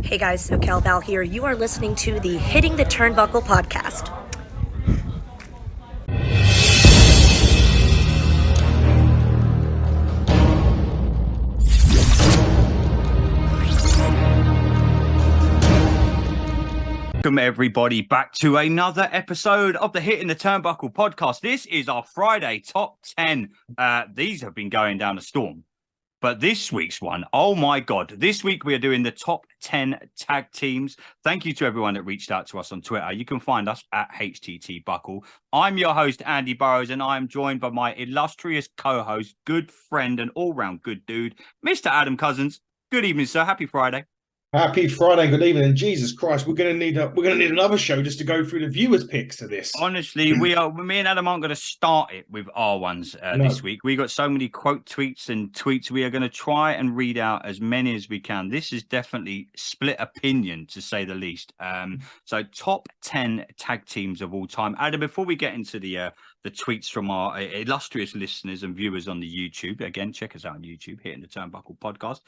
Hey guys, SoCal Val here. You are listening to the Hitting the Turnbuckle podcast. Welcome everybody back to another episode of the Hitting the Turnbuckle podcast. This is our Friday top 10. These have been going down a storm. But this week's one, oh my God, this week we are doing the top 10 tag teams. Thank you to everyone that reached out to us on Twitter. You can find us at HTT Buckle. I'm your host, Andy Burrows, and I'm joined by my illustrious co-host, good friend and all-round good dude, Mr. Adam Cousins. Good evening, sir. Happy Friday. Happy Friday, good evening, and Jesus Christ, we're gonna need another show just to go through the viewers' picks to this. Honestly, me and Adam aren't going to start it with our ones this week. We got so many quote tweets and tweets. We are going to try and read out as many as we can. This is definitely split opinion, to say the least. So top 10 tag teams of all time. Adam, before we get into the tweets from our illustrious listeners and viewers on the YouTube, again, check us out on YouTube, Hitting the Turnbuckle podcast.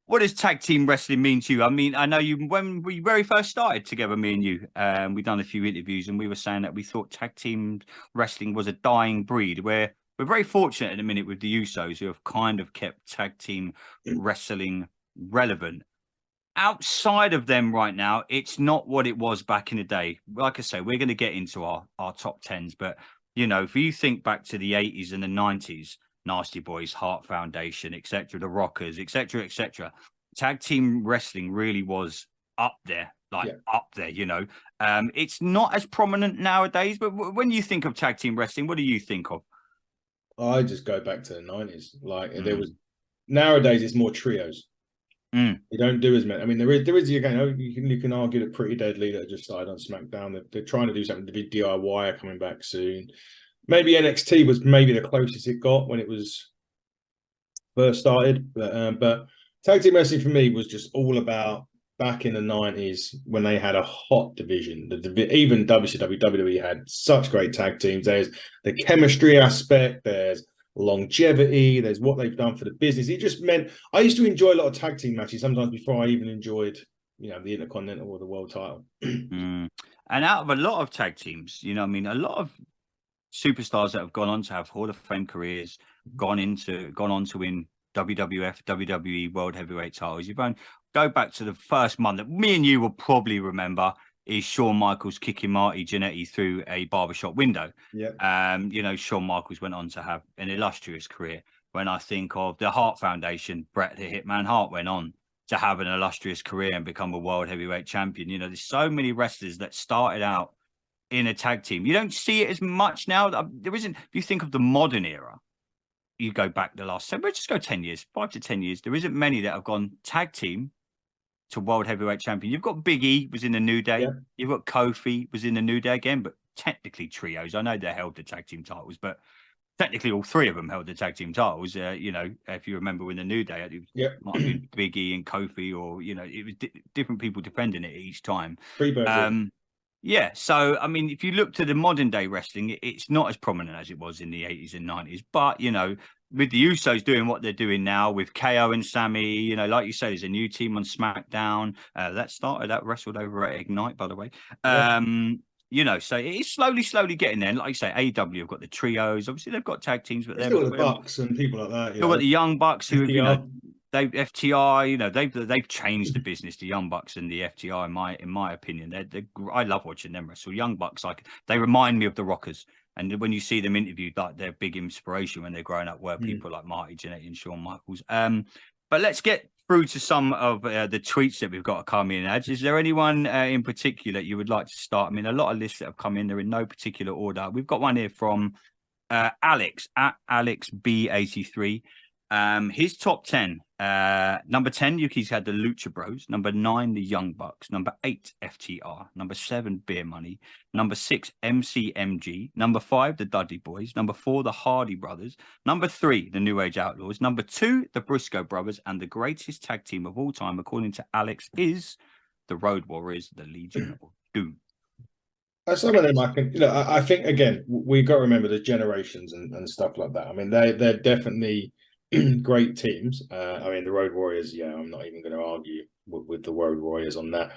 What does tag team wrestling mean to you? I mean, I know when we very first started together, me and you, we've done a few interviews and we were saying that we thought tag team wrestling was a dying breed. We're very fortunate at the minute with the Usos, who have kind of kept tag team wrestling relevant. Outside of them right now, it's not what it was back in the day. Like I say, we're going to get into our top 10s, but, you know, if you think back to the 80s and the 90s, Nasty Boys, Heart Foundation, etc., the Rockers, etc., etc. Tag team wrestling really was up there, up there. You know, it's not as prominent nowadays. But when you think of tag team wrestling, what do you think of? I just go back to the 90s. There was nowadays it's more trios. You don't do as many. I mean, there is again. You can argue that Pretty Deadly that just started on SmackDown. They're trying to do something to be DIY coming back soon. Maybe NXT was maybe the closest it got when it was first started. But tag team wrestling for me was just all about back in the 90s when they had a hot division. Even WCW, WWE had such great tag teams. There's the chemistry aspect. There's longevity. There's what they've done for the business. It just meant I used to enjoy a lot of tag team matches sometimes before I even enjoyed, the Intercontinental or the World title. And out of a lot of tag teams, a lot of superstars that have gone on to have Hall of Fame careers, gone on to win WWF, WWE World Heavyweight titles. You go back to the first month that me and you will probably remember is Shawn Michaels kicking Marty Jannetty through a barbershop window. Yeah. Shawn Michaels went on to have an illustrious career. When I think of the Hart Foundation, Bret the Hitman Hart went on to have an illustrious career and become a World Heavyweight champion. There's so many wrestlers that started out in a tag team. You don't see it as much now. There isn't. If you think of the modern era, you go back the last, let's just go 10 years, 5 to 10 years. There isn't many that have gone tag team to World Heavyweight champion. You've got Big E was in the New Day. Yeah. You've got Kofi was in the New Day again, but technically trios. I know they held the tag team titles, but technically all three of them held the tag team titles. If you remember in the New Day, it might have been Big E and Kofi, or it was different people defending it each time. Yeah, so, if you look to the modern day wrestling, it's not as prominent as it was in the 80s and 90s. But, with the Usos doing what they're doing now with KO and Sammy, like you say, there's a new team on SmackDown. That wrestled over at Ignite, by the way. So it is slowly getting there. And like you say, AEW have got the trios. Obviously, they've got tag teams, but they've got the Bucks and people like that. They've got the Young Bucks who, they've FTR, they've changed the business. The Young Bucks and the FTR, in my opinion, I love watching them wrestle. Young Bucks, they remind me of the Rockers, and when you see them interviewed, they're big inspiration when they're growing up. Were people like Marty Jannetty and Shawn Michaels. But let's get through to some of the tweets that we've got coming in. Is there anyone in particular you would like to start? A lot of lists that have come in. They're in no particular order. We've got one here from Alex at AlexB83. His top 10. Number 10, Yuki's had the Lucha Bros. Number 9, the Young Bucks. Number 8, FTR. Number 7, Beer Money. Number 6, MCMG. Number 5, the Dudley Boys. Number 4, the Hardy Brothers. Number 3, the New Age Outlaws. Number 2, the Briscoe Brothers. And the greatest tag team of all time, according to Alex, is the Road Warriors, the Legion of Doom. Some of them, I think again, we've got to remember the generations and stuff like that. They're definitely great teams. I mean, the Road Warriors. Yeah, I'm not even going to argue with the Road Warriors on that.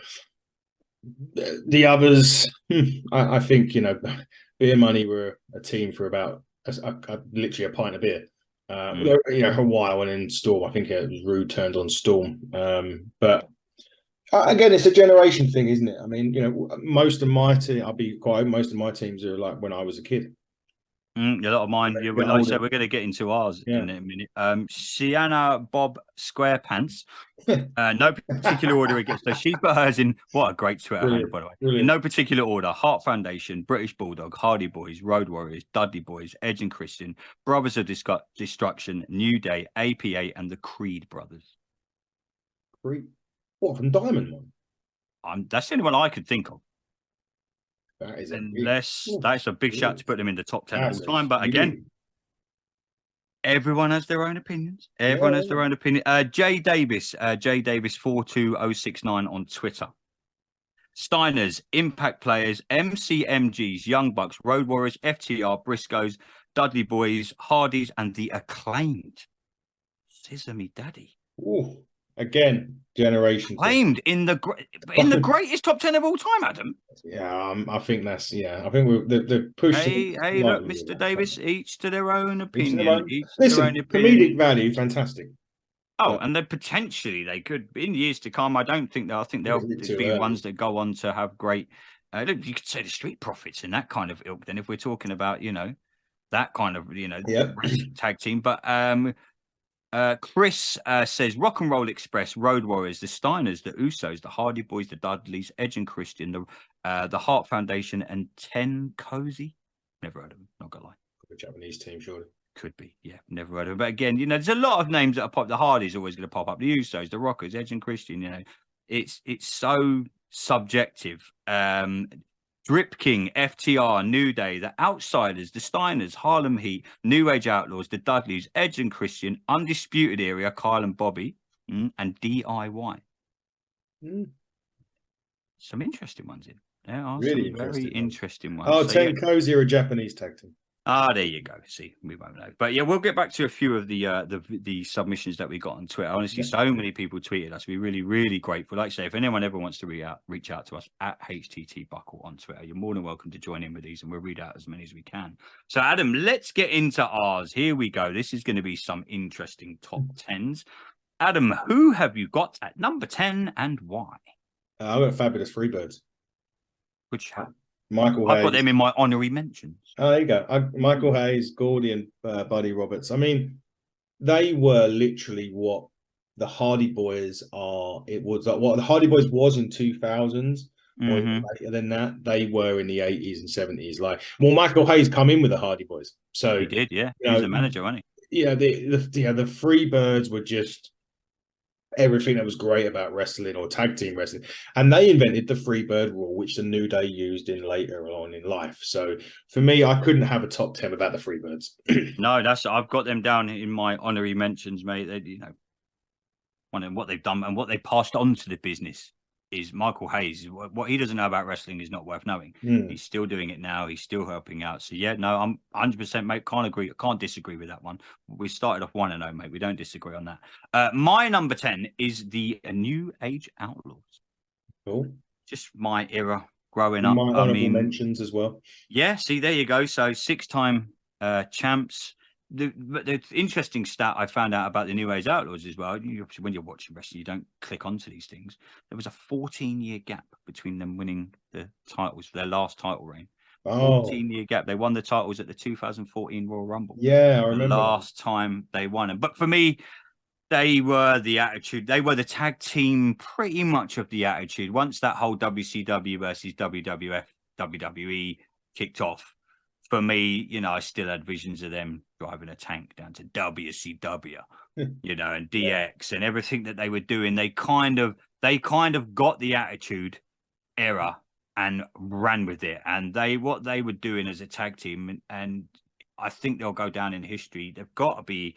The others, I think Beer Money were a team for about literally a pint of beer. A while, and in Storm, I think it was Rude turned on Storm. But again, it's a generation thing, isn't it? I mean, most of my most of my teams are like when I was a kid. A lot of mine. Yeah, like I said, we're going to get into ours in a minute. Sienna Bob Squarepants. No particular order it gets. So she put hers in. What a great Twitter handle, by the way. Brilliant. In no particular order: Heart Foundation, British Bulldog, Hardy Boys, Road Warriors, Dudley Boys, Edge and Christian, Brothers of Destruction, New Day, APA, and the Creed Brothers. Creed? What, from Diamond One? That's the only one I could think of. That is that's a big shout to put them in the top 10 of all time. But again, everyone has their own opinions. Everyone has their own opinion. Jay Davis 42069 on Twitter. Steiners, Impact Players, MCMGs, Young Bucks, Road Warriors, FTR, Briscoes, Dudley Boys, Hardys, and the Acclaimed. Scissor Me Daddy. Ooh. Again, generation claimed in the greatest top 10 of all time, Adam. Yeah, I think that's I think we're the push. Hey, look, Mr. Davis, each to their own opinion. Listen, comedic value, fantastic. Oh, and then potentially they could in years to come. I think they'll be ones that go on to have great. You could say the Street Profits in that kind of ilk. Then, if we're talking about that kind of tag team, but Chris says Rock and Roll Express, Road Warriors, the Steiners, the Usos, the Hardy Boys, the Dudleys, Edge and Christian, the Heart Foundation, and Ten Cozy. Never heard of them, not gonna lie. A Japanese team, surely. Could be, yeah, never heard of them. But again, there's a lot of names that are pop. The Hardys always going to pop up. The Usos, the Rockers, Edge and Christian. It's so subjective. Drip King, FTR, New Day, the Outsiders, the Steiners, Harlem Heat, New Age Outlaws, the Dudleys, Edge and Christian, Undisputed Era, Kyle and Bobby, and DIY. Some interesting ones in. There are really some very interesting ones. Oh, Ten Cozy are a Japanese tag team. There you go. See, we won't know. But yeah, we'll get back to a few of the submissions that we got on Twitter. Honestly, so many people tweeted us. We're really, really grateful. Like I say, if anyone ever wants to reach out to us at HTTBuckle on Twitter, you're more than welcome to join in with these, and we'll read out as many as we can. So, Adam, let's get into ours. Here we go. This is going to be some interesting top 10s. Adam, who have you got at number 10 and why? I've got Fabulous Freebirds. Which Michael Hayes. I've got them in my honorary mentions. Oh, there you go. Michael Hayes, Gordy, and Buddy Roberts. I mean, they were literally what the Hardy Boys are. It was like what the Hardy Boys was in 2000s. And then that they were in the 80s and 70s. Like, well, Michael Hayes come in with the Hardy Boys. So he did, yeah. He was a manager, wasn't he? Yeah, the Freebirds were just everything that was great about wrestling or tag team wrestling, and they invented the Freebird rule, which the New Day used in later on in life. So for me, I couldn't have a top 10 without the Freebirds. No, I've got them down in my honorary mentions, mate. They, what they've done and what they passed on to the business is Michael Hayes. What he doesn't know about wrestling is not worth knowing. He's still doing it now. He's still helping out. So yeah, no, I'm 100%, mate. Can't disagree with that one. We started off 1-0, mate. We don't disagree on that. My number 10 is the New Age Outlaws. Cool. Just my era growing up. My honorable mentions as well. Yeah, see, there you go. So 6-time champs. The interesting stat I found out about the New Age Outlaws as well, when you're watching wrestling, you don't click onto these things. There was a 14-year gap between them winning the titles for their last title reign. 14-year gap. They won the titles at the 2014 Royal Rumble. Yeah, I remember. Last time they won them. But for me, they were the Attitude. They were the tag team pretty much of the Attitude. Once that whole WCW versus WWF, WWE kicked off, for me, I still had visions of them driving a tank down to WCW, and DX and everything that they were doing. They kind of got the Attitude Era and ran with it. And what they were doing as a tag team, and I think they'll go down in history. They've got to be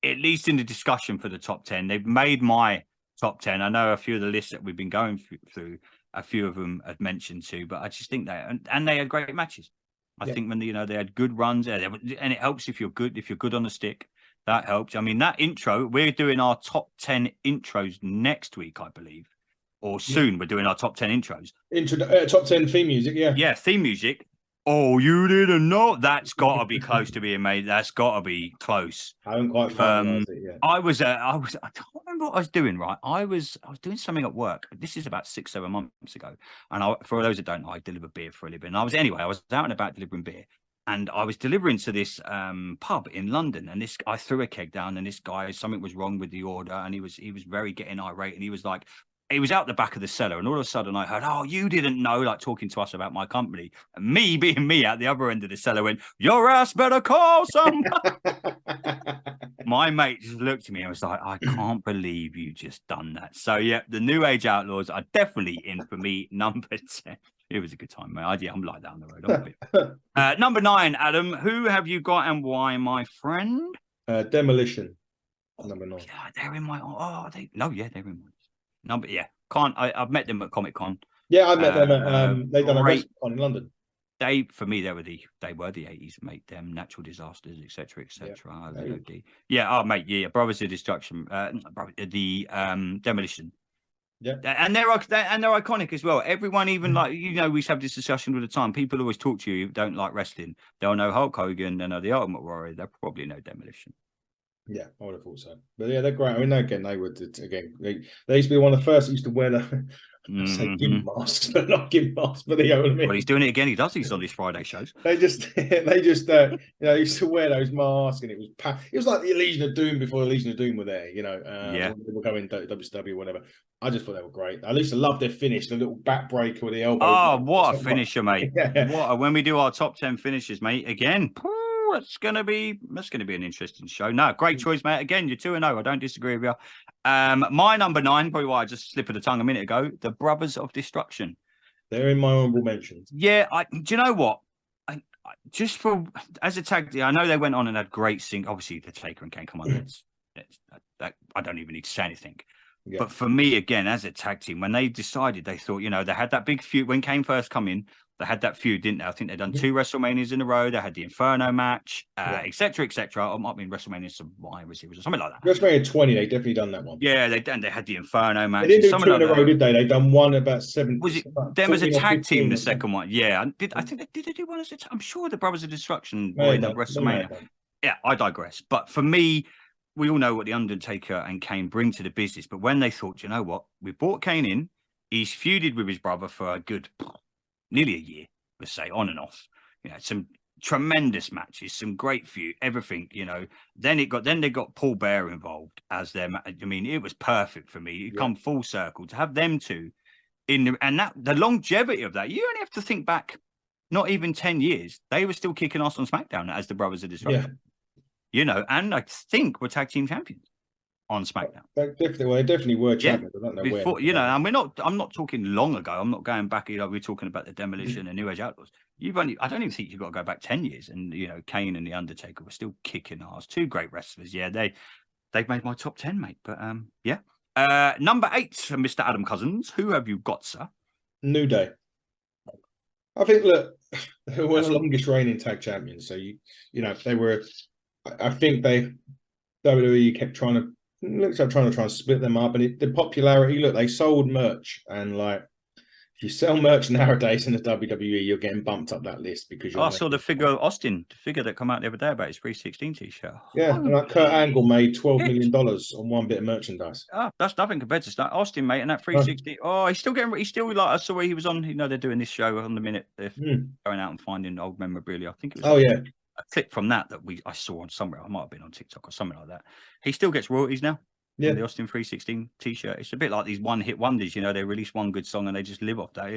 at least in the discussion for the top 10. They've made my top 10. I know a few of the lists that we've been going through, a few of them had mentioned too, but I just think and they had great matches. I think when they had good runs, and it helps if you're good on the stick. That helped. I mean, that intro, we're doing our top 10 intros next week, I believe. Or soon we're doing our top 10 intros. Top 10 theme music, yeah. Yeah, theme music. Oh, you didn't know? That's got to be close to being made. That's got to be close. I haven't quite finalized it yet. I can't remember what I was doing, right? I was doing something at work. This is about 6-7 months ago. And for those that don't know, I deliver beer for a living. And I was out and about delivering beer. And I was delivering to this pub in London, and I threw a keg down, and this guy, something was wrong with the order, and he was very getting irate, and he was out the back of the cellar, and all of a sudden I heard, "Oh, you didn't know," like talking to us about my company, and me being me at the other end of the cellar went, "Your ass better call somebody." My mate just looked at me and was like, "I can't believe you just done that." So yeah, the New Age Outlaws are definitely in for me. Number 10. It was a good time, mate. I'm like down the road. Number 9, Adam. Who have you got and why, my friend? Demolition. Number 9. Yeah, they're in my. Oh, they're in my. Number. Yeah, I've met them at Comic Con. Yeah, I met them at. They done a restaurant in London. For me, they were the 80s, mate. Them natural disasters, etc., etc. Yeah, mate. Yeah, Brothers of Destruction. Demolition. Yeah, and they're iconic as well. Everyone, even we have this discussion all the time. People always talk to you who don't like wrestling. They'll know Hulk Hogan, they know the Ultimate Warrior. They'll probably know Demolition. Yeah, I would have thought so. But yeah, they're great. I mean, again, they used to be one of the first that used to wear the gimp masks, but not gimp masks. But you know what I mean. Well, he's doing it again. He does these on these Friday shows. They just used to wear those masks, and it was like the Legion of Doom before the Legion of Doom were there. When they were going WCW, whatever. I just thought they were great. I used to love their finish, the little back break with the elbow. Oh, what a finisher, mate! When we do our top 10 finishes, mate, again. That's gonna be an interesting show. No, great choice, mate. Again, you're 2-0. I don't disagree with you. My number 9, probably why I just slipped of the tongue a minute ago. The Brothers of Destruction. They're in my honorable mentions. Yeah, do you know what? Just for as a tag team, I know they went on and had great sync. Obviously, the Taker and Kane. Come on, I don't even need to say anything. Yeah. But for me, again, as a tag team, when they decided, they thought, they had that big feud when Kane first come in. They had that feud, didn't they? I think they'd done 2 WrestleManias in a row. They had the Inferno match, etc., etc. Or might be WrestleMania Survivor Series or something like that. WrestleMania 20, they definitely done that one. Yeah, they had the Inferno match. They didn't do 2 in a row, did they? They done one about 7. Was it them as a tag team? The second one, yeah. I think they do one as a. I'm sure the Brothers of Destruction were in the WrestleMania. Yeah, I digress. But for me, we all know what the Undertaker and Kane bring to the business. But when they thought, you know what, we brought Kane in, he's feuded with his brother for a good nearly a year. Let's say on and off, some tremendous matches, some great feud, everything, Then they got Paul Bear involved as their. I mean, it was perfect for me. It come full circle to have them two and that the longevity of that. You only have to think back, not even 10 years. They were still kicking ass on SmackDown as the Brothers of Destruction. Yeah. And I think we're tag team champions on SmackDown. They definitely were champions. I don't know before, when. and I'm not talking long ago. I'm not going back. We're talking about the Demolition and New Age Outlaws. I don't even think you've got to go back 10 years. And Kane and the Undertaker were still kicking ass. 2 great wrestlers. Yeah, they've made my top 10, mate. But yeah. Number 8, Mr. Adam Cousins. Who have you got, sir? New Day. I think they were the longest reigning tag champions. So they were. I think WWE kept trying to split them up, and the popularity. Look, they sold merch, and if you sell merch nowadays in the WWE, you're getting bumped up that list because I saw the figure of Austin, the figure that come out the other day about his 316 t-shirt. Yeah, and Kurt Angle made $12 million on one bit of merchandise. Oh, that's nothing compared to Austin, mate, and that 360. Oh, he's still I saw where he was on. They're doing this show on the minute. They're going out and finding old memorabilia. I think it was. A clip from that I saw on somewhere. I might have been on TikTok or something like that. He still gets royalties now. Yeah, the Austin 316 t-shirt. It's a bit like these one-hit wonders. They release one good song and they just live off that.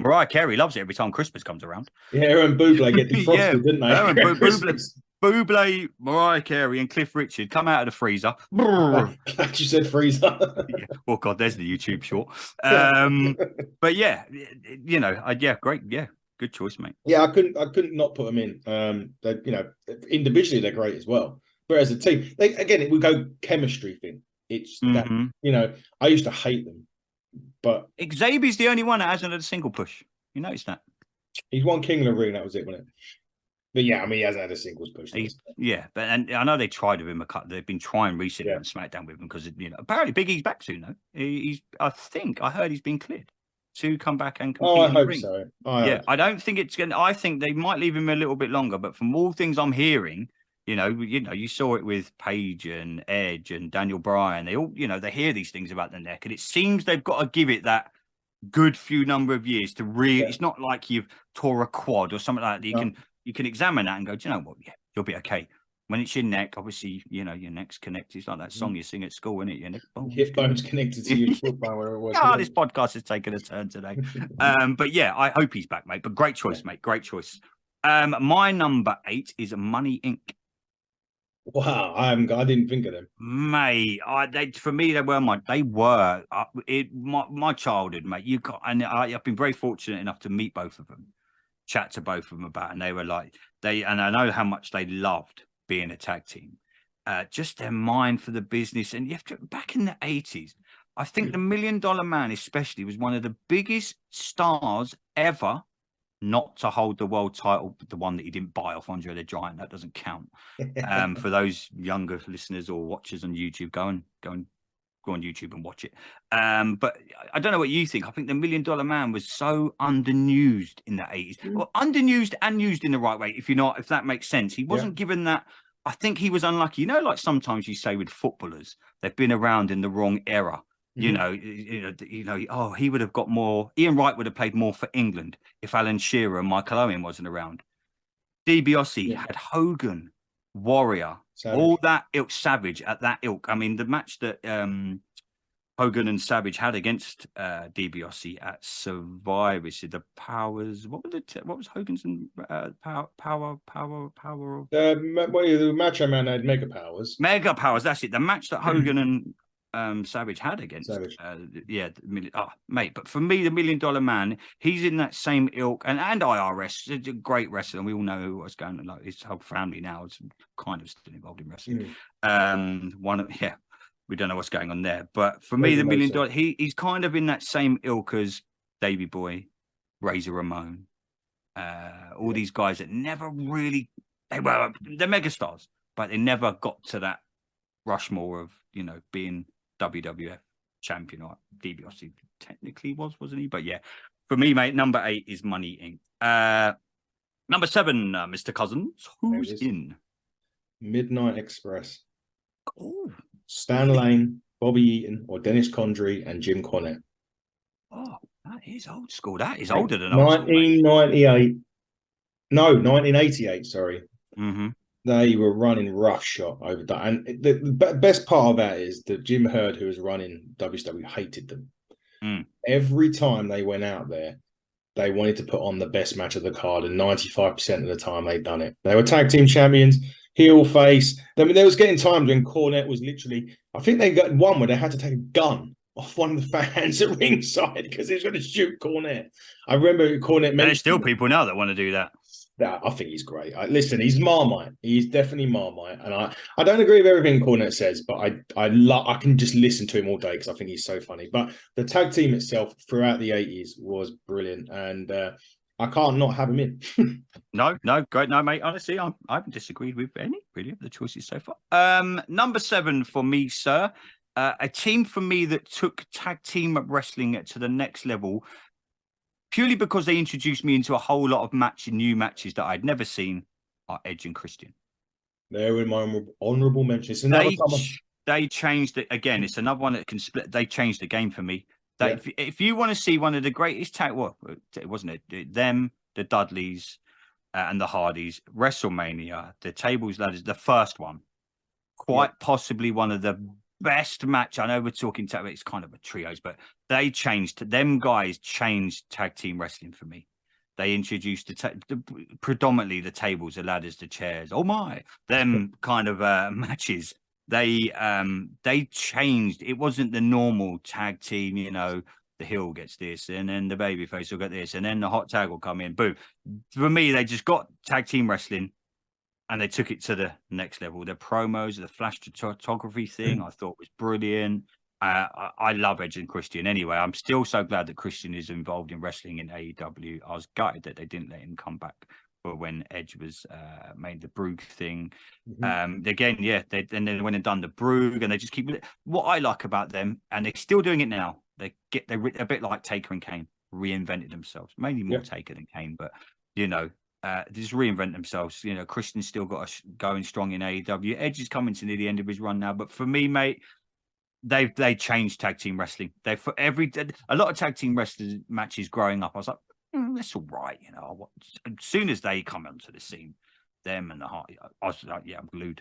Mariah Carey loves it every time Christmas comes around. Yeah, her and Bublé get defrosted, didn't they? Bublé, Mariah Carey, and Cliff Richard come out of the freezer. Glad you said freezer. Oh God, there's the YouTube short. But yeah, great, yeah. Good choice, mate. Yeah, I couldn't not put them in. Individually they're great as well, but as a team, it would go chemistry thing. It's that I used to hate them, but Xavier's the only one that hasn't had a single push. You noticed that? He's won King of the Ring. That was it, wasn't it? But yeah, I mean, he hasn't had a singles push. But and I know they tried with him a cut. They've been trying recently Yeah. on SmackDown with him because apparently Big E's back soon though. I heard he's been cleared to come back and compete. I in the hope ring. so. I don't think it's going. I think they might leave him a little bit longer. But from all things I'm hearing, you saw it with Paige and Edge and Daniel Bryan. They all, they hear these things about the neck, and it seems they've got to give it that good few number of years to It's not like you've tore a quad or something like that. You can examine that and go, do you know what? Yeah, you'll be okay. When it's your neck, obviously, your neck's connected. It's like that song you sing at school, isn't it? Your neck bone's connected to your foot bone, wherever it was. This podcast has taken a turn today. But yeah, I hope he's back, mate. But great choice, mate. Great choice. My number 8 is Money Inc. Wow, I didn't think of them, mate. For me, they were my childhood, mate. I've been very fortunate enough to meet both of them, chat to both of them about, and they were like and I know how much they loved being a tag team. Just their mind for the business, and you have to back in the 80s. I think the $1 Million Man, especially, was one of the biggest stars ever not to hold the world title, the one that he didn't buy off Andre the Giant. That doesn't count. For those younger listeners or watchers on YouTube, go on YouTube and watch it. But I don't know what you think. I think the $1 Million Man was so underused in the 80s. Well, underused and used in the right way, if that makes sense. He wasn't given that. I think he was unlucky. Like sometimes you say with footballers, they've been around in the wrong era. He would have got more. Ian Wright would have played more for England if Alan Shearer and Michael Owen wasn't around. DiBiase had Hogan, Warrior, Savage. All that ilk, Savage at that ilk. I mean, the match that Hogan and Savage had against DiBiase at Survivor, the powers. What was Hogan's power? The Macho Man had Mega Powers. Mega Powers. That's it. The match that Hogan and Savage had against mate. But for me, the $1 Million Man, he's in that same ilk, and IRS, a great wrestler, and we all know what's going on. Like his whole family now is kind of still involved in wrestling. We don't know what's going on there, but for me, the $1 Million, he's kind of in that same ilk as Davey Boy, Razor Ramon, all these guys that never really they're megastars, but they never got to that Rushmore of being WWF champion. Or DiBiase technically wasn't he? But yeah, for me, mate, number 8 is Money Inc. Number 7, Mr. Cousins, who's in? Midnight Express. Oh, Stan Lane, Bobby Eaton, or Dennis Condrey and Jim Cornette. Oh, that is old school. That is older than old school. 1998. No, 1988. Sorry. Mm-hmm. They were running roughshod over that. And the best part of that is that Jim Herd, who was running WCW, hated them. Every time they went out there, they wanted to put on the best match of the card, and 95% of the time they'd done it. They were tag team champions, heel face. I mean, there was getting times when Cornette was literally, I think they got one where they had to take a gun off one of the fans at ringside because he was going to shoot Cornette. I remember Cornette. There's still people now that want to do that. I think he's great. Listen, he's Marmite. He's definitely Marmite, and I don't agree with everything Cornette says, but I can just listen to him all day because I think he's so funny. But the tag team itself throughout the 80s was brilliant, and I can't not have him in. No, great. No, mate, honestly, I haven't disagreed with any really of the choices so far. Number 7 for me, sir. A team for me that took tag team wrestling to the next level purely because they introduced me into a whole lot of new matches that I'd never seen, are Edge and Christian. They're in my honourable mentions. They changed it again. It's another one that can split. They changed the game for me. If you want to see one of the greatest it wasn't them, the Dudleys, and the Hardys, WrestleMania, the tables ladders, the first one, quite possibly one of the best match. I know we're talking it's kind of a trios, but them guys changed tag team wrestling for me. They introduced predominantly the tables, the ladders, the chairs. Oh my, them kind of matches. They changed. It wasn't the normal tag team, the heel gets this and then the babyface will get this and then the hot tag will come in. Boom. For me, they just got tag team wrestling and they took it to the next level. The promos, the flash photography thing, I thought was brilliant. I love Edge and Christian anyway. I'm still so glad that Christian is involved in wrestling in AEW. I was gutted that they didn't let him come back for when Edge was made the Broog thing. Mm-hmm. Again, then they went and done the Broog, and they just keep. What I like about them, and they're still doing it now. They're a bit like Taker and Kane, reinvented themselves. Mainly more Taker than Kane, but just reinvent themselves. Christian's still got us going strong in AEW. Edge is coming to near the end of his run now, but for me, mate, they changed tag team wrestling. A lot of tag team wrestlers matches growing up, I was like, that's all right. As soon as they come onto the scene, them and the Heart, I was like, I'm glued.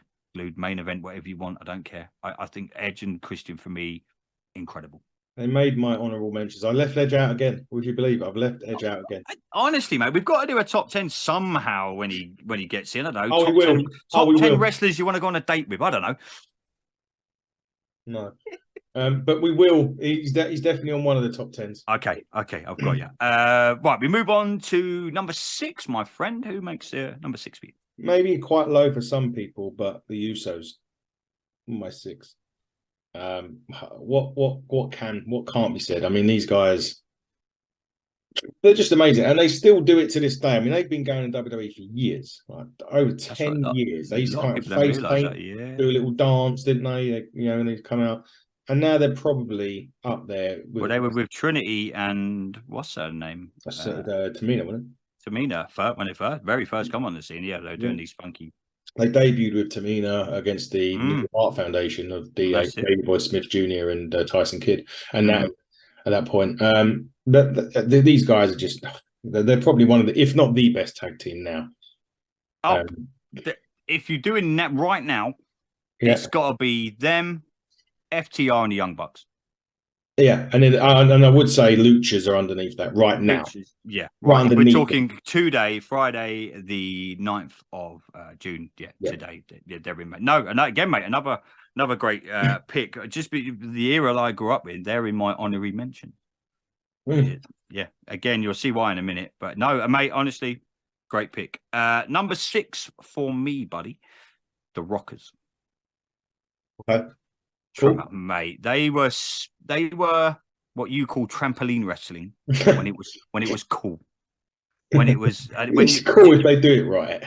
Main event, whatever you want, I don't care. I think Edge and Christian for me, incredible. They made my honourable mentions. I left Edge out again. Would you believe it? I've left Edge out again. Honestly, mate, we've got to do a top 10 somehow when he gets in. I don't know. Oh, we will. Top 10 wrestlers you want to go on a date with. I don't know. No. But we will. He's definitely on one of the top 10s. Okay, I've got you. Right, we move on to number 6, my friend. Who makes number 6 for you? Maybe quite low for some people, but the Usos, my 6. What can't be said? I mean, these guys, they're just amazing, and they still do it to this day. I mean, they've been going in WWE for years, like over 10 years. They used to kind of face paint, do a little dance, didn't they? And they come out, and now they're probably up there. They were with Trinity and what's her name? Tamina, wasn't it? Tamina, when it very first come on the scene. Yeah, they were doing these funky. They debuted with Tamina against the Nickel Hart Foundation of the Baby Boy Smith Jr. and Tyson Kidd, and now at that point, these guys are just—they're probably one of the, if not the best tag team now. If you're doing that right now, it's got to be them, FTR, and the Young Bucks. Yeah, and I would say Luchas are underneath that right now. Right. We're talking Friday, the 9th of June. Today. They're in. No, again, mate, another great pick. Just the era I grew up in. They're in my honorary mention. Yeah. Again, you'll see why in a minute. But no, mate, honestly, great pick. Number 6 for me, buddy. The Rockers. Okay. Cool. Mate, they were what you call trampoline wrestling when it was cool. When it was cool if they do it right.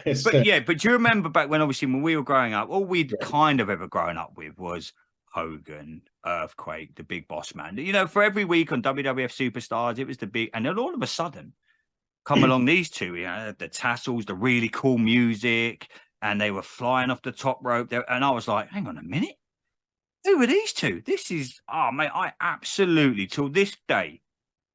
But do you remember back when obviously when we were growing up, all we'd kind of ever grown up with was Hogan, Earthquake, the Big Boss Man. For every week on WWF Superstars, it was the big, and then all of a sudden come along these two, the tassels, the really cool music, and they were flying off the top rope there, and I was like, hang on a minute. Who are these two? This is, mate, I absolutely, till this day,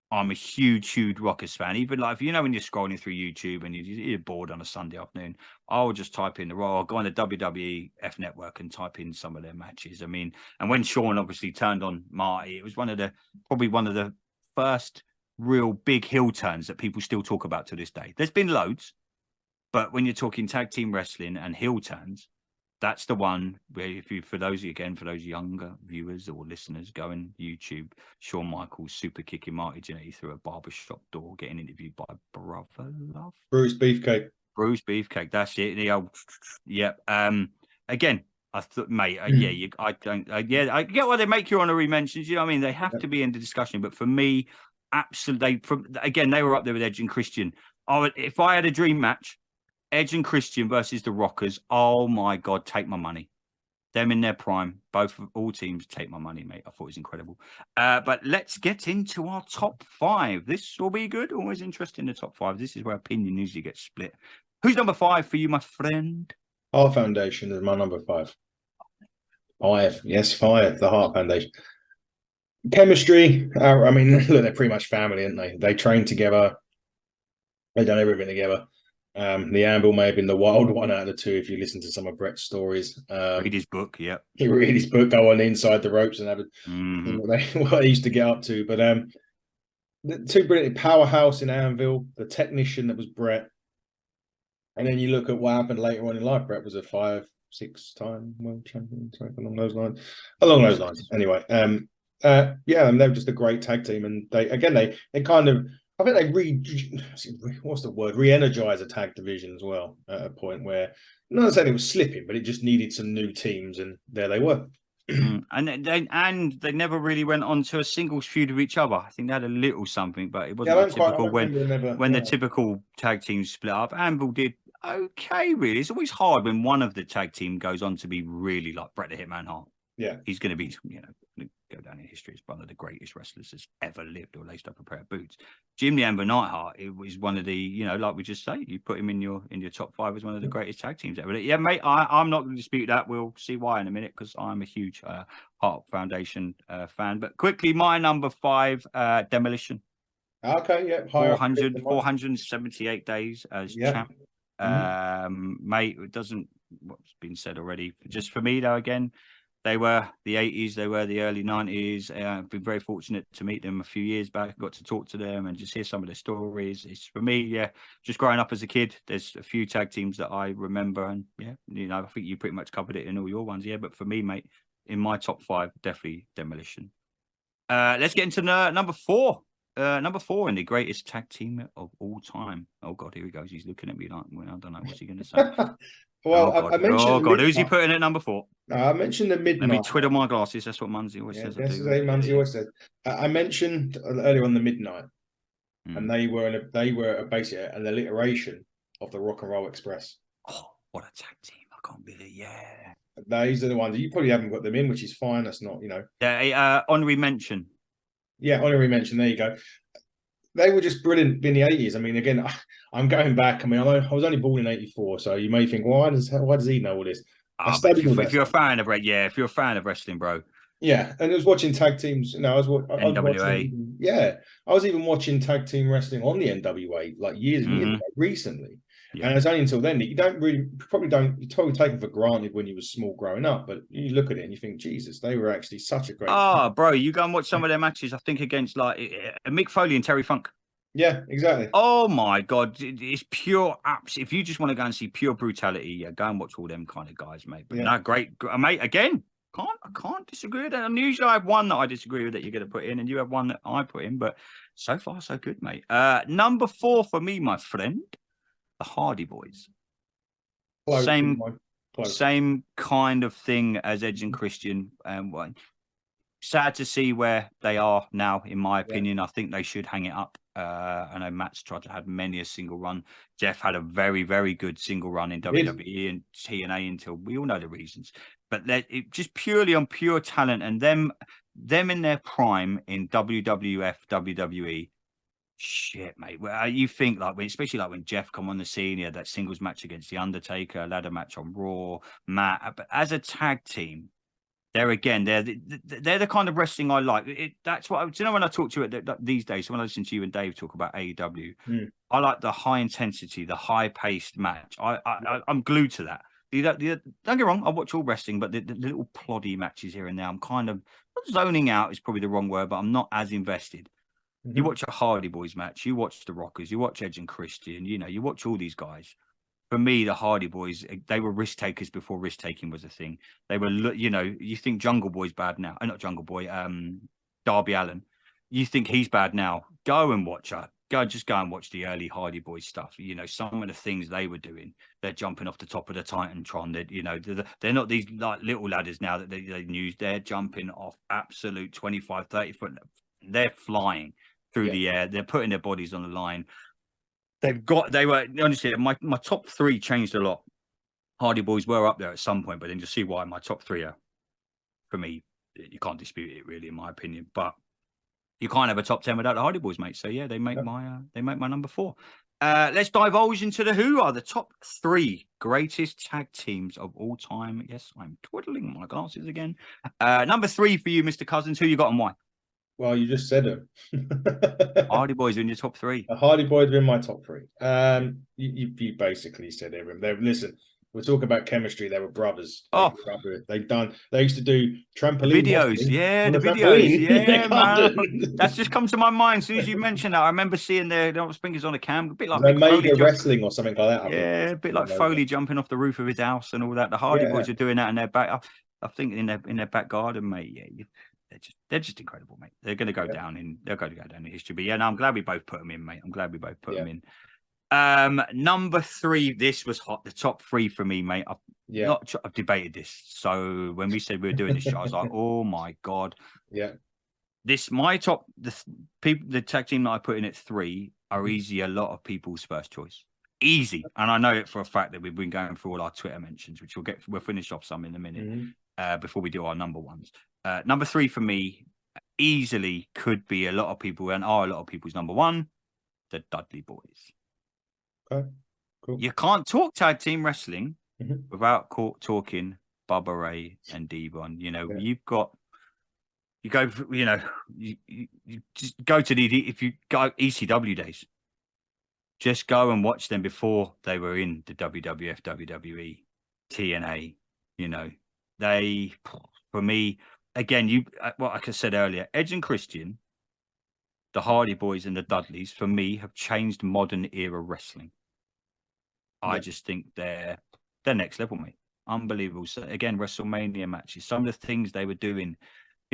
I'm a huge Rockers fan. Even like, when you're scrolling through YouTube and you're bored on a Sunday afternoon, I'll just type in I'll go on the WWF network and type in some of their matches. I mean, and when Sean obviously turned on Marty, it was probably one of the first real big heel turns that people still talk about to this day. There's been loads, but when you're talking tag team wrestling and heel turns, that's the one where for those younger viewers or listeners, go on YouTube, Shawn Michaels super kicking Marty Jannetty through a barbershop door, getting interviewed by Brother Love. Bruce Beefcake. That's it. The old, again, I thought, mate, I get why they make your honorary mentions. You know what I mean? They have to be in the discussion. But for me, absolutely, they were up there with Edge and Christian. If I had a dream match, Edge and Christian versus the Rockers. Oh my God, take my money. Them in their prime, all teams take my money, mate. I thought it was incredible. But let's get into our top 5. This will be good. Always interesting, the top 5. This is where opinion usually gets split. Who's number 5 for you, my friend? Heart Foundation is my number 5. 5. Yes, 5. The Heart Foundation. Chemistry. I mean, look, they're pretty much family, aren't they? They train together. They've done everything together. The Anvil may have been the wild one out of the two if you listen to some of Brett's stories. Read his book, he read his book, go on inside the ropes and have what they used to get up to. But the two brilliant powerhouse in Anvil, the technician that was Brett, and then you look at what happened later on in life. Brett was a 5-6-time world champion, something along those lines. Anyway, and they were just a great tag team, and they kind of. I think they re-energize a tag division as well at a point where, not saying it was slipping, but it just needed some new teams, and there they were. And they never really went on to a singles feud with each other. I think they had a little something, but it wasn't I typical never, when the typical tag teams split up. Anvil did okay, really. It's always hard when one of the tag team goes on to be really like Bret the Hitman Hart. Yeah, he's going to be, go down in history as one of the greatest wrestlers that's ever lived or laced up a pair of boots. Jim the Anvil Neidhart, it was one of the, like we just say, you put him in your top 5 as one of the greatest tag teams ever. Yeah, mate, I'm not going to dispute that. We'll see why in a minute because I'm a huge Hart Foundation fan. But quickly, my number 5, Demolition. Okay, yeah, 478 days as champ. Mate, it doesn't, what's been said already. Just for me, though, again, they were the 80s, they were the early 90s. I've been very fortunate to meet them a few years back. Got to talk to them and just hear some of their stories. It's for me, just growing up as a kid, there's a few tag teams that I remember. And I think you pretty much covered it in all your ones. Yeah, but for me, mate, in my top 5, definitely Demolition. Let's get into number 4. Number 4 in the greatest tag team of all time. Oh, God, here he goes. He's looking at me like, I don't know. What's he going to say? Well, I mentioned. Oh God, who's he putting at number 4? I mentioned the midnight. Let me twiddle my glasses. That's what Munsey always says. This is a Munsey always said. I mentioned earlier on the midnight, and they were basically an alliteration of the Rock and Roll Express. Oh, what a tag team! I can't believe it. Yeah, these are the ones you probably haven't got them in, which is fine. That's not, Yeah, honorary mention. Yeah, honorary mention. There you go. They were just brilliant in the 80s. I mean, again, I'm going back. I mean, I was only born in 84, so you may think, why does he know all this? If you're a fan of wrestling, bro. Yeah, and I was watching tag teams. I was watching, I was even watching tag team wrestling on the NWA like years and years ago, recently. Yeah. And it's only until then that you probably take them for granted when you were small growing up, but you look at it and you think, Jesus, they were actually such a great team. Bro, you go and watch some of their matches, I think against like Mick Foley and Terry Funk. Yeah, exactly. Oh my God, it's pure apps. If you just want to go and see pure brutality, go and watch all them kind of guys, mate. But no, great, mate. Again, I can't disagree with that. And usually I have one that I disagree with that you're going to put in, and you have one that I put in. But so far, so good, mate. Number 4 for me, my friend. The Hardy Boys. Same kind of thing as Edge and Christian. Sad to see where they are now, in my opinion. I think they should hang it up. I know Matt's tried to have many a single run. Jeff had a very, very good single run in WWE and TNA until we all know the reasons. But just purely on pure talent and them in their prime in WWF, WWE. Shit, mate. Well, you think especially when Jeff come on the scene, he had that singles match against The Undertaker, a ladder match on Raw, Matt. But as a tag team, they're the kind of wrestling I like. That's what when I talk to you these days. When I listen to you and Dave talk about AEW, I like the high intensity, the high paced match. I'm glued to that. Don't get me wrong, I watch all wrestling, but the little ploddy matches here and there, I'm kind of zoning out. Is probably the wrong word, but I'm not as invested. You watch a Hardy Boys match, you watch the Rockers, you watch Edge and Christian, you watch all these guys. For me, the Hardy Boys, they were risk takers before risk taking was a thing. They were, you think Jungle Boy's bad now. Not Jungle Boy, Darby Allin. You think he's bad now. Go and watch her. Just go and watch the early Hardy Boys stuff. Some of the things they were doing. They're jumping off the top of the Titantron. They're not these like little ladders now that they use. They're jumping off absolute 25, 30 foot. They're flying through the air. They're putting their bodies on the line. They were honestly, my top 3 changed a lot. Hardy Boys were up there at some point, but then you see why my top 3 are, for me, you can't dispute it really, in my opinion. But you can't have a top 10 without the Hardy Boys, mate. So yeah, they make my number 4. Let's divulge into who are the top 3 greatest tag teams of all time. Yes, I'm twiddling my glasses again. Number 3 for you, Mr. Cousins. Who you got and why? Well, you just said them. Hardy Boys are in your top 3. The Hardy Boys are in my top 3. You basically said everything. Listen, we're talking about chemistry. They were brothers. They used to do trampoline videos. Yeah, the videos. Yeah, man. That's just come to my mind as soon as you mentioned that. I remember seeing their fingers on a cam, a bit like Mega Wrestling or something like that. Yeah, a bit like Foley jumping off the roof of his house and all that. The Hardy Boys are doing that in their back. I think in their back garden, mate. Yeah, they're just incredible, mate. They're going to go down in history. But yeah, no, I'm glad we both put them in, mate. I'm glad we both put them in. Number 3, this was hot. The top 3 for me, mate. I've debated this. So when we said we were doing this show, I was like, oh my God. Yeah. The tag team that I put in at 3 are easy. A lot of people's first choice. Easy. And I know it for a fact that we've been going through all our Twitter mentions, which we'll finish off some in a minute before we do our number ones. Number 3 for me easily could be a lot of people and are a lot of people's number 1, the Dudley Boys. Okay, cool. You can't talk tag team wrestling without talking Bubba Ray and Devon. You know, you just go to if you go ECW days, just go and watch them before they were in the WWF, WWE, TNA. You know, they, for me, again, like I said earlier, Edge and Christian, the Hardy Boys and the Dudleys, for me, have changed modern era wrestling. I just think they're next level, mate. Unbelievable. So again, WrestleMania matches, some of the things they were doing.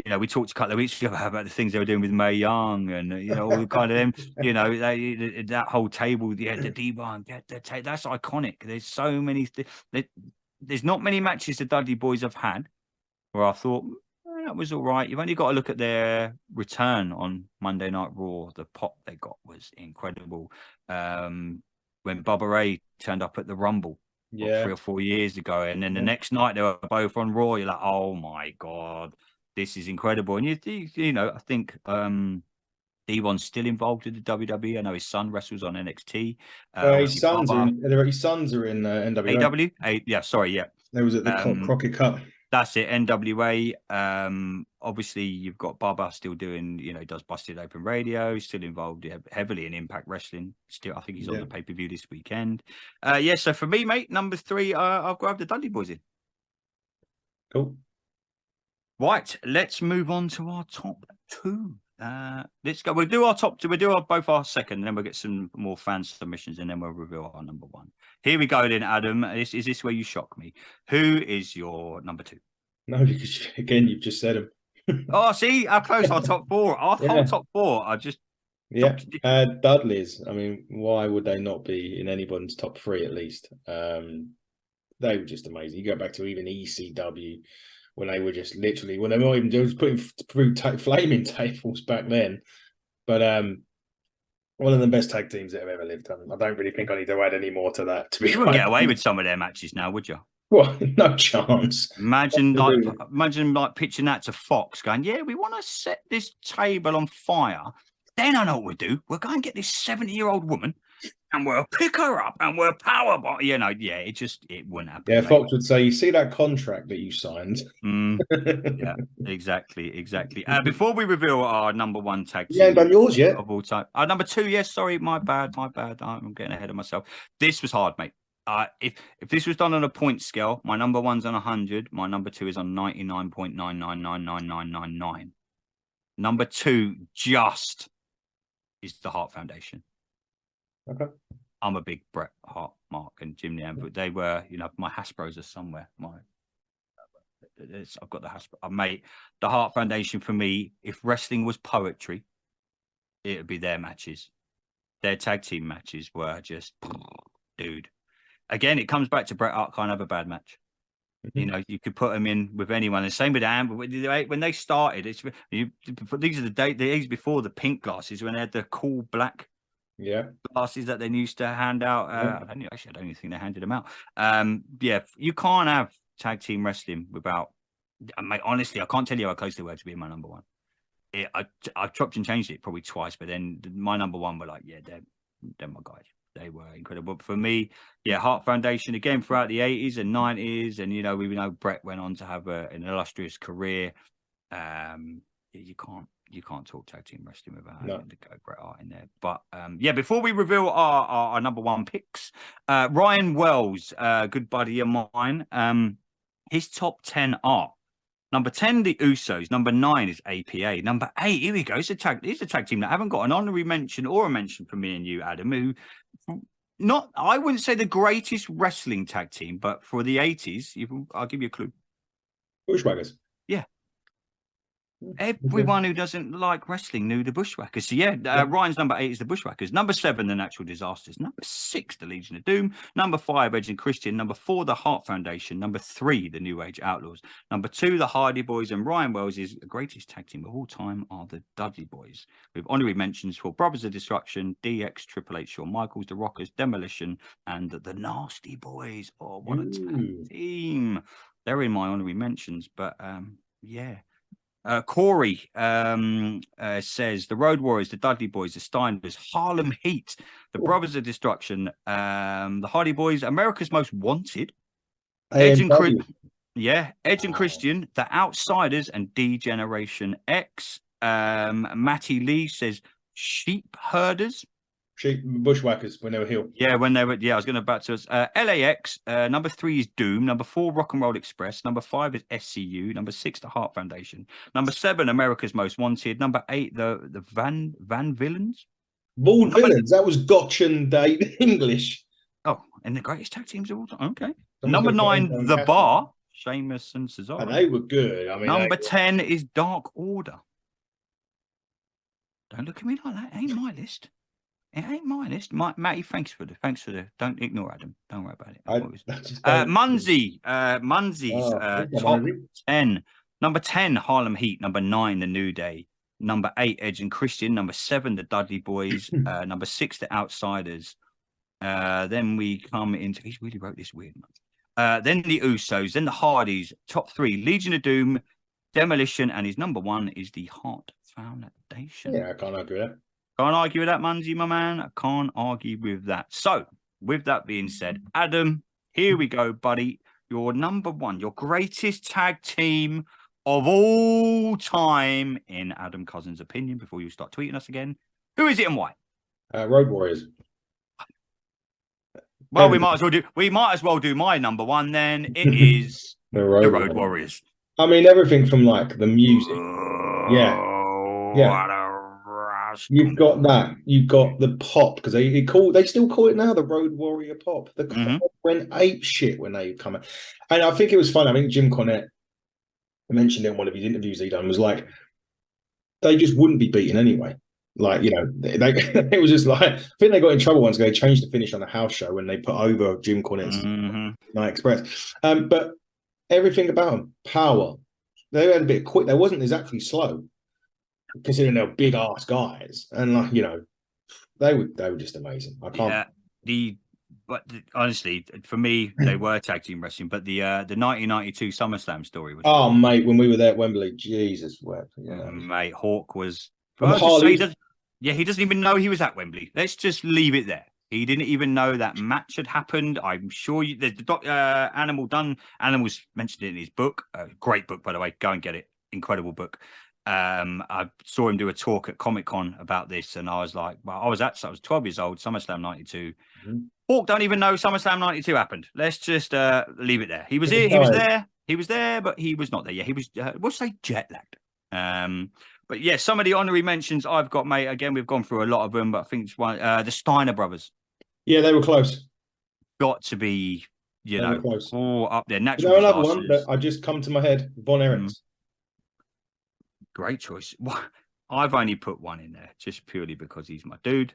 You know, we talked a couple of weeks ago about the things they were doing with Mae Young and, you know, all the kind of them, you know, that whole table, the D-bar, that's iconic. There's so many, there's not many matches the Dudley Boys have had where I thought, that was all right. You've only got to look at their return on Monday Night Raw. The pop they got was incredible. When Bubba Ray turned up at the Rumble 3 or 4 years ago, and then the next night they were both on Raw, you're like, oh my God. This is incredible. And you know, I think D1's still involved with the WWE. I know his son wrestles on NXT. His sons are in NWA. AW? Yeah, sorry, yeah. There was at the Crockett Cup. That's it, NWA. Obviously, you've got Bubba still doing, you know, does Busted Open Radio, still involved heavily in Impact Wrestling. Still, I think he's on the pay-per-view this weekend. So for me, mate, number 3, I've got the Dudley Boys in. Cool. Right, let's move on to our top 2. Let's go. We'll do both our second, and then we'll get some more fan submissions, and then we'll reveal our number 1. Here we go, then, Adam. Is this where you shock me? Who is your number 2? No, because again, you've just said him. Oh, see how close our top 4. Our whole top 4 are just Dudleys. I mean, why would they not be in anyone's top 3 at least? They were just amazing. You go back to even ECW. When they were just literally, when they were even just putting through flaming tables back then. But one of the best tag teams that have ever lived. I don't really think I need to add any more to that. To be you wouldn't get away with some of their matches now, would you? Well, no chance. Imagine like pitching that to Fox, going, "Yeah, we want to set this table on fire. Then I know what we'll do. We'll go and get this 70-year-old woman, and we'll pick her up, and we'll power bomb." You know, it wouldn't happen. Yeah, Fox would say, "You see that contract that you signed?" Yeah, exactly. Before we reveal our number 1 tag team, you ain't done yours yet of all time. Number 2, yes. Sorry, my bad. I'm getting ahead of myself. This was hard, mate. If this was done on a point scale, my number 1's on 100. My number 2 is on 99.9999999. Number 2 just is the Hart Foundation. Okay. I'm a big Bret Hart, Mark, and Jim Neal. They were, you know, my Hasbros are somewhere. I've got the Hasbro. Mate, the Hart Foundation for me, if wrestling was poetry, it would be their matches. Their tag team matches were just, dude. Again, it comes back to Bret Hart can't have a bad match. You know, you could put them in with anyone. The same with Amber. When they started, these are the days before the pink glasses, when they had the cool black glasses that they used to hand out. I don't even think they handed them out. You can't have tag team wrestling without. Mate, honestly, I can't tell you how close they were to being my number 1. I've chopped and changed it probably twice, but then my number 1 were like, they're my guys. They were incredible. But for me, Hart Foundation again throughout the 80s and 90s, and we know Bret went on to have an illustrious career. You can't talk tag team wrestling without having to go Bret Hart in there. But before we reveal our number 1 picks, Ryan Wells, good buddy of mine, his top 10 are number 10, the Usos. Number 9 is APA. Number 8, here we go. It's a tag team that haven't got an honorary mention or a mention from me and you, Adam, who I wouldn't say the greatest wrestling tag team, but for the 80s, I'll give you a clue. Bushwhackers. Yeah. Everyone who doesn't like wrestling knew the Bushwhackers. So Ryan's number 8 is the Bushwhackers. Number 7, the Natural Disasters. Number 6, the Legion of Doom. Number 5, Edge and Christian. Number 4, the Hart Foundation. Number 3, the New Age Outlaws. Number 2, the Hardy Boys. And Ryan Wells' greatest tag team of all time are the Dudley Boys, with honorary mentions for Brothers of Destruction, DX, Triple H, Shawn Michaels, the Rockers, Demolition, and the Nasty Boys. Oh, what a tag team! They're in my honorary mentions, but yeah. Corey says the Road Warriors, the Dudley Boys, the Steiners, Harlem Heat, the Brothers of Destruction, the Hardy Boys, America's Most Wanted, Edge and Christian, the Outsiders, and D Generation X. Matty Lee says Sheep Herders. Bushwhackers when they were heel. Yeah, when they were. Yeah, I was going to back to us. LAX. Number 3 is Doom. Number 4, Rock and Roll Express. Number 5 is SCU. Number 6, the Hart Foundation. Number 7, America's Most Wanted. Number 8, the Van Villains. Bald Villains. That was Gotchan Date English. Oh, and the greatest tag teams of all time. Okay. Number 9, The Bar. Sheamus and Cesaro. And they were good. I mean, number 10 is Dark Order. Don't look at me like that. It ain't my list. It ain't my list. Matty, thanks for the. Don't ignore Adam. Don't worry about it. Munzie's top 10. Number 10, Harlem Heat. Number 9, The New Day. Number 8, Edge and Christian. Number 7, the Dudley Boys. Number 6, the Outsiders. Then we come into. He's really wrote this weird. Then the Usos. Then the Hardys. Top 3, Legion of Doom, Demolition, and his number 1 is the Hart Foundation. Yeah, I can't argue with that. Can't argue with that, Munzie, my man. I can't argue with that. So, with that being said, Adam, here we go, buddy. Your number 1, your greatest tag team of all time, in Adam Cousins' opinion, before you start tweeting us again. Who is it and why? Road Warriors. Well, we might as well do my number 1 then. It is the Road Warriors. I mean, everything from like the music. Yeah. You've got that. You've got the pop, because they still call it now the Road Warrior pop. The crowd went ape shit when they come out. And I think it was fun. I think Jim Cornette mentioned in one of his interviews he done was like, they just wouldn't be beaten anyway. Like, you know, it was just like, I think they got in trouble once because they changed the finish on the house show when they put over Jim Cornette's Night Express. But everything about them, power. They had a bit quick. They wasn't exactly slow, considering they're big ass guys, and like, you know, they were just amazing. I can't. Honestly, for me, they were tag team wrestling. But the 1992 SummerSlam story was. Oh, mate, when we were there at Wembley, Jesus wept. Yeah, mate, Hawk was. He doesn't even know he was at Wembley. Let's just leave it there. He didn't even know that match had happened. I'm sure Animal's mentioned it in his book. Great book, by the way. Go and get it. Incredible book. I saw him do a talk at Comic-Con about this, and I was like, well, I was 12 years old, SummerSlam 92. Hawk don't even know SummerSlam 92 happened. Let's just leave it there. He was here, he was there, but he was not there. Yeah, he was, we'll say jet lagged. But yeah, some of the honorary mentions I've got, mate, again, we've gone through a lot of them, but I think it's one, the Steiner brothers. Yeah, they were close. Got to be, you know, close. All up there. Natural another one that I just come to my head, Von Erichs. Great choice. I've only put one in there just purely because he's my dude,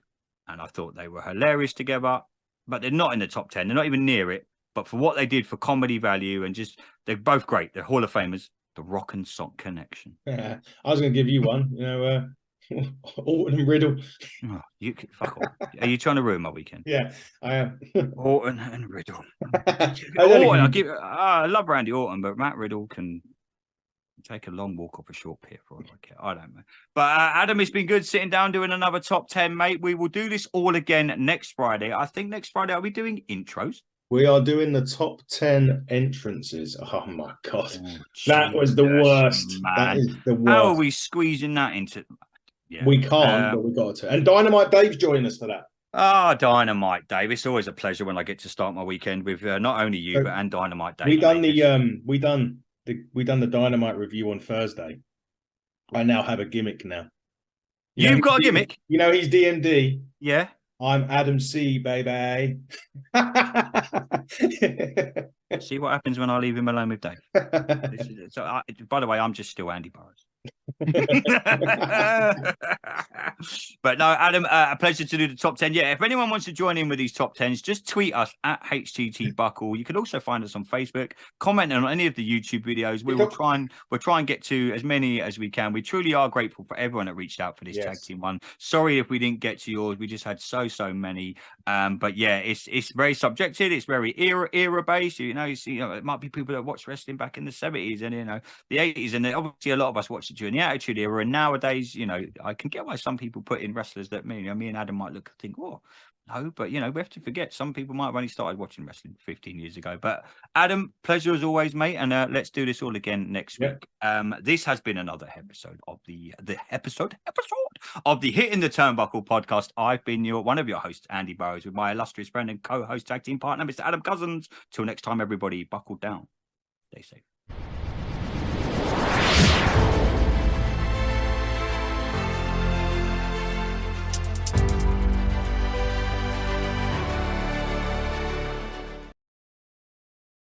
and I thought they were hilarious together. But they're not in the top 10. They're not even near it. But for what they did for comedy value and just, they're both great. They're Hall of Famers. The Rock and Sock Connection. Yeah, I was going to give you one. You know, Orton and Riddle. Oh, you fuck off. Are you trying to ruin my weekend? Yeah, I am. Orton and Riddle. I love Randy Orton, but Matt Riddle can take a long walk up a short pier for all I care. I don't know. But Adam, it's been good sitting down doing another top 10, mate. We will do this all again next Friday. I think next Friday, are we doing intros? We are doing the top 10 entrances. Oh my God. That was the worst. Man. That is the worst. How are we squeezing that into? Yeah. We can't, but we got to. And Dynamite Dave's joining us for that. Oh, Dynamite Dave. It's always a pleasure when I get to start my weekend with not only you, but and Dynamite Dave. We done the Dynamite review on Thursday. I now have a gimmick now. You've got a gimmick? You know, he's DMD. Yeah. I'm Adam C, baby. See what happens when I leave him alone with Dave. By the way, I'm just still Andy Burroughs. But no, Adam, a pleasure to do the top 10. Yeah, if anyone wants to join in with these top 10s, just tweet us at HTT Buckle. You can also find us on Facebook, comment on any of the YouTube videos. We'll try and get to as many as we can. We truly are grateful for everyone that reached out for this tag team one. Sorry if we didn't get to yours. We just had so many. But yeah, it's very subjective. It's very era based. You know, it might be people that watched wrestling back in the 70s and the 80s, and obviously a lot of us watched it during the Attitude Era. And nowadays, I can get why some people put in wrestlers that me and Adam might look and think, oh, no, but we have to forget some people might have only started watching wrestling 15 years ago. But Adam, pleasure as always, mate, and let's do this all again next week. This has been another episode of the episode of the Hitting the Turnbuckle podcast. I've been one of your hosts, Andy Burrows, with my illustrious friend and co-host tag team partner, Mr. Adam Cousins. Till next time, everybody, buckle down, stay safe.